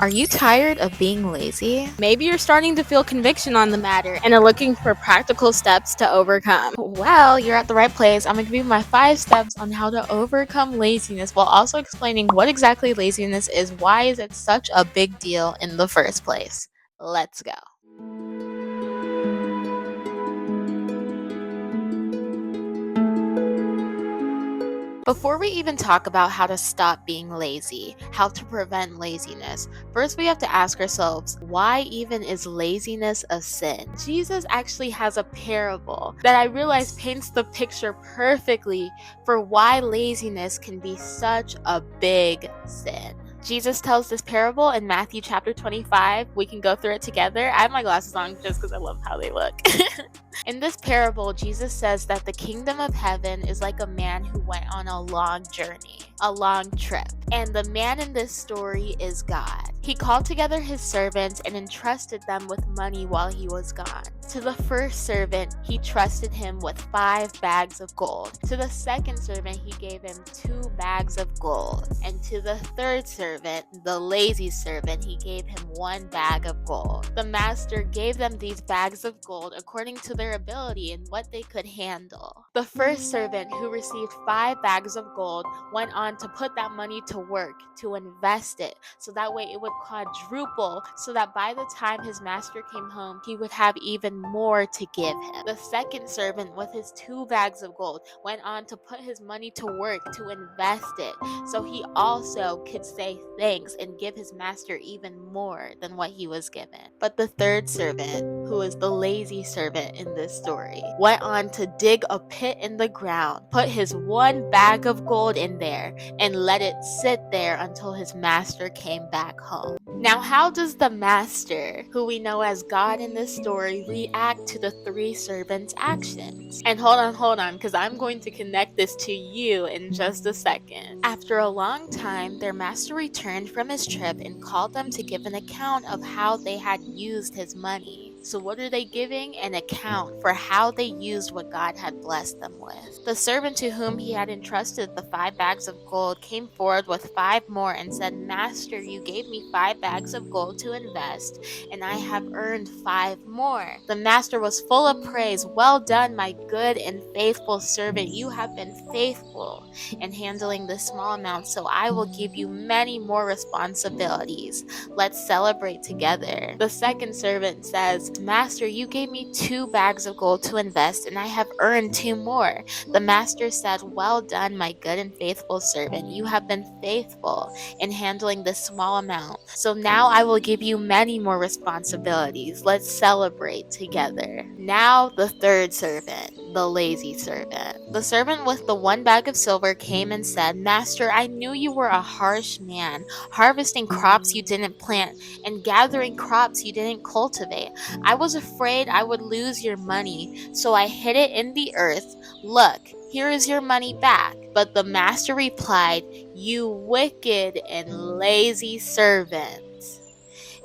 Are you tired of being lazy? Maybe you're starting to feel conviction on the matter and are looking for practical steps to overcome. Well, you're at the right place. I'm going to give you my 5 steps on how to overcome laziness while also explaining what exactly laziness is. Why is it such a big deal in the first place? Let's go. Before we even talk about how to stop being lazy, how to prevent laziness, first we have to ask ourselves, why even is laziness a sin? Jesus actually has a parable that I realize paints the picture perfectly for why laziness can be such a big sin. Jesus tells this parable in Matthew chapter 25. We can go through it together. I have my glasses on just because I love how they look. In this parable, Jesus says that the kingdom of heaven is like a man who went on a long journey, a long trip. And the man in this story is God. He called together his servants and entrusted them with money while he was gone. To the first servant, he trusted him with 5 bags of gold. To the second servant, he gave him 2 bags of gold. And to the third servant, the lazy servant, he gave him 1 bag of gold. The master gave them these bags of gold according to their ability and what they could handle. The first servant, who received 5 bags of gold, went on to put that money to work, to invest it, so that way it would quadruple, so that by the time his master came home, he would have even more to give him. The second servant, with his 2 bags of gold, went on to put his money to work, to invest it, so he also could say thanks and give his master even more than what he was given. But the third servant, who is the lazy servant in this story, went on to dig a pit in the ground, put his 1 bag of gold in there, and let it sit there until his master came back home. Now, how does the master, who we know as God in this story, react to the 3 servants' actions? And hold on, because I'm going to connect this to you in just a second. After a long time, their master returned from his trip and called them to give an account of how they had used his money. So what are they giving? An account for how they used what God had blessed them with. The servant to whom he had entrusted the 5 bags of gold came forward with 5 more and said, "Master, you gave me 5 bags of gold to invest, and I have earned 5 more." The master was full of praise. "Well done, my good and faithful servant. You have been faithful in handling this small amount, so I will give you many more responsibilities. Let's celebrate together." The second servant says, "Master, you gave me 2 bags of gold to invest, and I have earned 2 more." The master said, "Well done, my good and faithful servant. You have been faithful in handling this small amount, so now I will give you many more responsibilities. Let's celebrate together." Now the third servant, the lazy servant. The servant with the 1 bag of silver came and said, "Master, I knew you were a harsh man, harvesting crops you didn't plant and gathering crops you didn't cultivate. I was afraid I would lose your money, so I hid it in the earth. Look, here is your money back." But the master replied, "You wicked and lazy servant.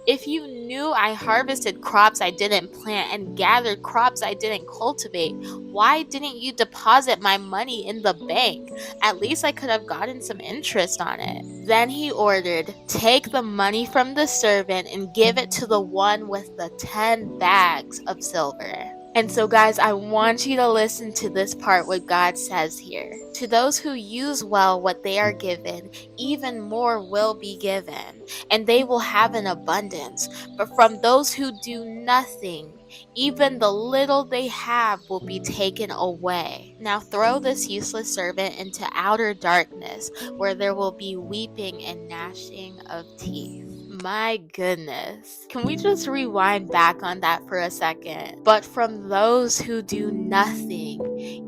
If you knew I harvested crops I didn't plant and gathered crops I didn't cultivate, why didn't you deposit my money in the bank? At least I could have gotten some interest on it." Then he ordered, "Take the money from the servant and give it to the one with the 10 bags of silver." And so, guys, I want you to listen to this part, what God says here. "To those who use well what they are given, even more will be given, and they will have an abundance. But from those who do nothing, even the little they have will be taken away. Now throw this useless servant into outer darkness, where there will be weeping and gnashing of teeth." My goodness. Can we just rewind back on that for a second? But from those who do nothing,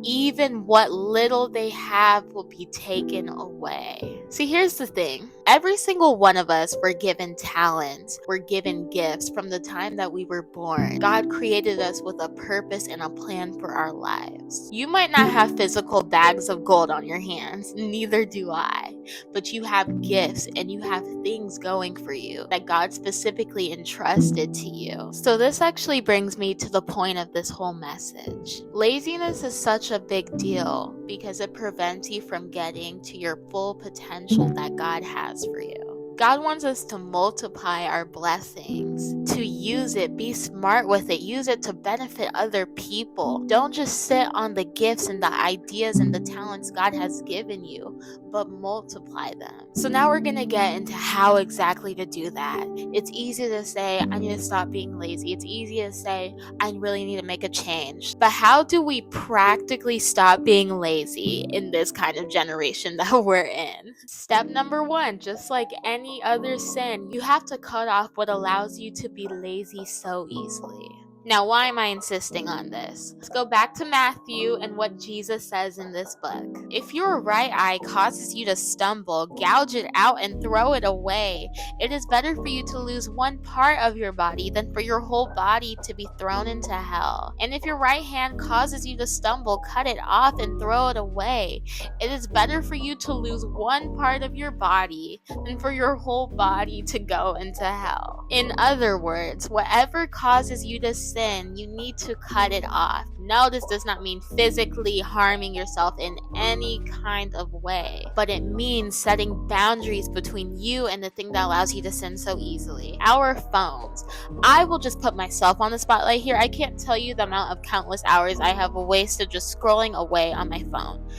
even what little they have will be taken away. See, here's the thing. Every single one of us were given talents, were given gifts from the time that we were born. God created us with a purpose and a plan for our lives. You might not have physical bags of gold on your hands, neither do I, but you have gifts and you have things going for you that God specifically entrusted to you. So this actually brings me to the point of this whole message. Laziness is such a big deal because it prevents you from getting to your full potential that God has for you. God wants us to multiply our blessings, to use it, be smart with it, use it to benefit other people. Don't just sit on the gifts and the ideas and the talents God has given you, but multiply them. So now we're gonna get into how exactly to do that. It's easy to say, I need to stop being lazy. It's easy to say, I really need to make a change. But how do we practically stop being lazy in this kind of generation that we're in? Step number one, just like any other sin, you have to cut off what allows you to be lazy so easily. Now, why am I insisting on this? Let's go back to Matthew and what Jesus says in this book. If your right eye causes you to stumble, gouge it out and throw it away. It is better for you to lose one part of your body than for your whole body to be thrown into hell. And if your right hand causes you to stumble, cut it off and throw it away. It is better for you to lose one part of your body than for your whole body to go into hell. In other words, whatever causes you to sin, you need to cut it off. No, this does not mean physically harming yourself in any kind of way, but it means setting boundaries between you and the thing that allows you to sin so easily. Our phones. I will just put myself on the spotlight here. I can't tell you the amount of countless hours I have wasted just scrolling away on my phone.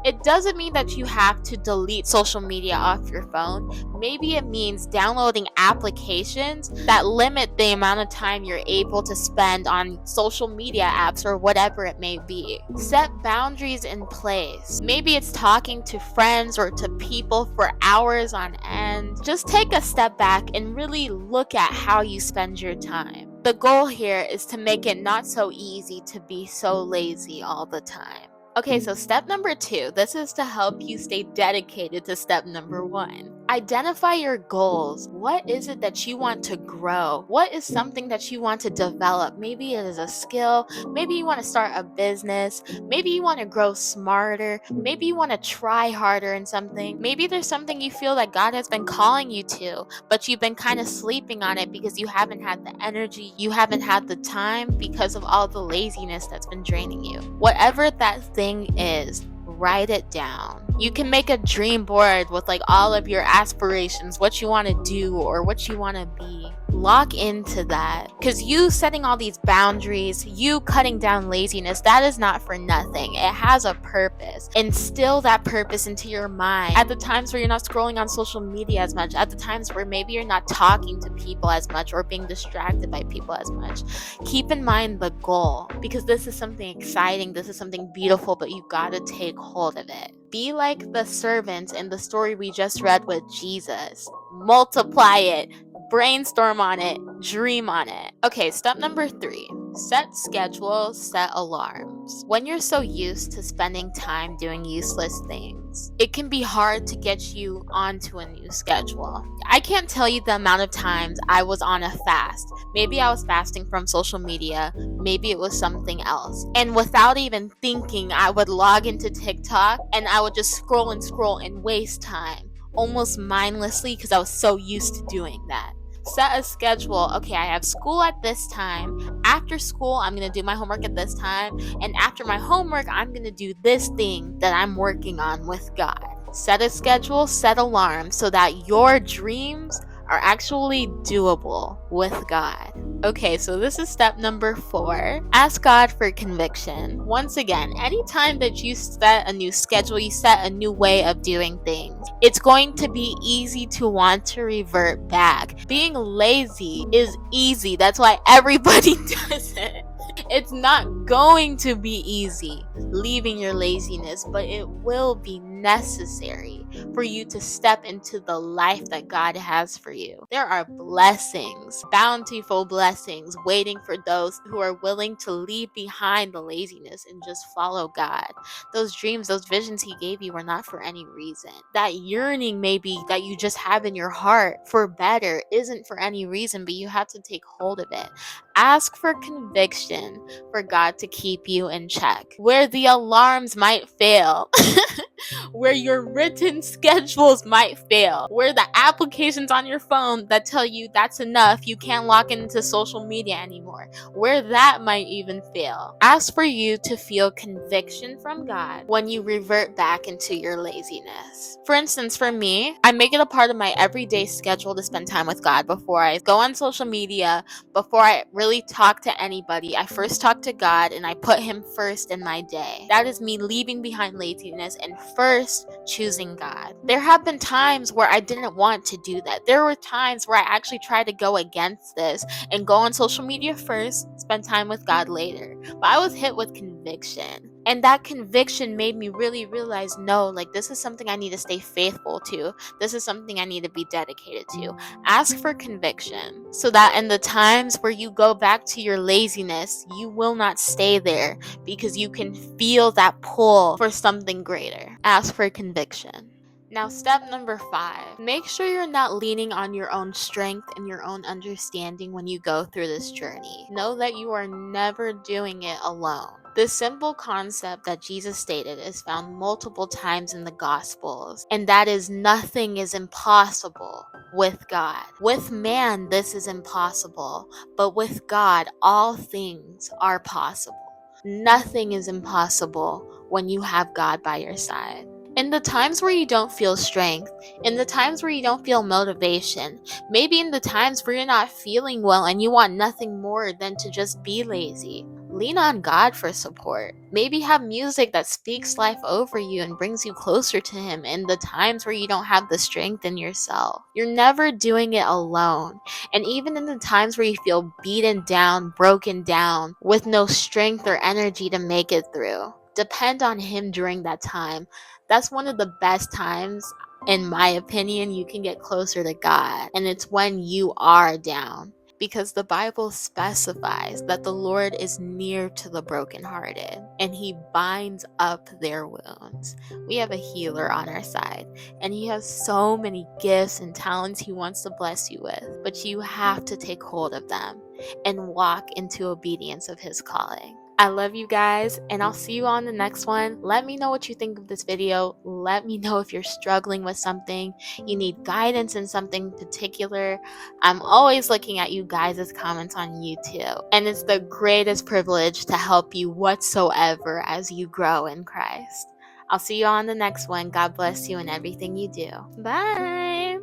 It doesn't mean that you have to delete social media off your phone. Maybe it means downloading applications that limit the amount of time you're able to spend on social media apps or whatever it may be. Set boundaries in place. Maybe it's talking to friends or to people for hours on end. Just take a step back and really look at how you spend your time. The goal here is to make it not so easy to be so lazy all the time. Okay, so step number 2, this is to help you stay dedicated to step number 1. Identify your goals. What is it that you want to grow? What is something that you want to develop? Maybe it is a skill. Maybe you want to start a business. Maybe you want to grow smarter. Maybe you want to try harder in something. Maybe there's something you feel that God has been calling you to, but you've been kind of sleeping on it because you haven't had the energy, you haven't had the time because of all the laziness that's been draining you. Whatever that thing is, write it down. You can make a dream board with like all of your aspirations, what you want to do or what you want to be. Lock into that, because you setting all these boundaries, you cutting down laziness, that is not for nothing. It has a purpose. Instill that purpose into your mind at the times where you're not scrolling on social media as much, at the times where maybe you're not talking to people as much or being distracted by people as much. Keep in mind the goal, because this is something exciting, this is something beautiful, but you gotta take hold of it. Be like the servants in the story we just read with Jesus. Multiply it, brainstorm on it, dream on it. Okay, step number 3. Set schedules, set alarms. When you're so used to spending time doing useless things, it can be hard to get you onto a new schedule. I can't tell you the amount of times I was on a fast. Maybe I was fasting from social media, maybe it was something else. And without even thinking, I would log into TikTok and I would just scroll and waste time, almost mindlessly, because I was so used to doing that. Set a schedule. Okay, I have school at this time. After school, I'm going to do my homework at this time. And after my homework, I'm going to do this thing that I'm working on with God. Set a schedule, set alarms so that your dreams are actually doable with God. Okay, so this is step number 4. Ask God for conviction. Once again, anytime that you set a new schedule, you set a new way of doing things, it's going to be easy to want to revert back. Being lazy is easy. That's why everybody does it. It's not going to be easy leaving your laziness, but it will be necessary for you to step into the life that God has for you. There are blessings, bountiful blessings, waiting for those who are willing to leave behind the laziness and just follow God. Those dreams, those visions He gave you were not for any reason. That yearning maybe that you just have in your heart for better isn't for any reason, but you have to take hold of it. Ask for conviction for God to keep you in check. Where the alarms might fail, where your written schedules might fail, where the applications on your phone that tell you that's enough, you can't log into social media anymore, where that might even fail. Ask for you to feel conviction from God when you revert back into your laziness. For instance, for me, I make it a part of my everyday schedule to spend time with God before I go on social media, before I really talk to anybody. I first talk to God and I put Him first in my day. That is me leaving behind laziness and first choosing God. There have been times where I didn't want to do that. There were times where I actually tried to go against this and go on social media first, spend time with God later. But I was hit with conviction. And that conviction made me really realize, no, like this is something I need to stay faithful to. This is something I need to be dedicated to. Ask for conviction so that in the times where you go back to your laziness, you will not stay there because you can feel that pull for something greater. Ask for conviction. Now, step number 5, make sure you're not leaning on your own strength and your own understanding when you go through this journey. Know that you are never doing it alone. The simple concept that Jesus stated is found multiple times in the Gospels, and that is nothing is impossible with God. With man, this is impossible, but with God, all things are possible. Nothing is impossible when you have God by your side. In the times where you don't feel strength, in the times where you don't feel motivation, maybe in the times where you're not feeling well and you want nothing more than to just be lazy, lean on God for support. Maybe have music that speaks life over you and brings you closer to Him in the times where you don't have the strength in yourself. You're never doing it alone. And even in the times where you feel beaten down, broken down, with no strength or energy to make it through, depend on Him during that time. That's one of the best times, in my opinion, you can get closer to God. And it's when you are down. Because the Bible specifies that the Lord is near to the brokenhearted and He binds up their wounds. We have a healer on our side, and He has so many gifts and talents He wants to bless you with, but you have to take hold of them and walk into obedience of His calling. I love you guys, and I'll see you on the next one. Let me know what you think of this video. Let me know if you're struggling with something, you need guidance in something particular. I'm always looking at you guys' comments on YouTube, and it's the greatest privilege to help you whatsoever as you grow in Christ. I'll see you on the next one. God bless you in everything you do. Bye.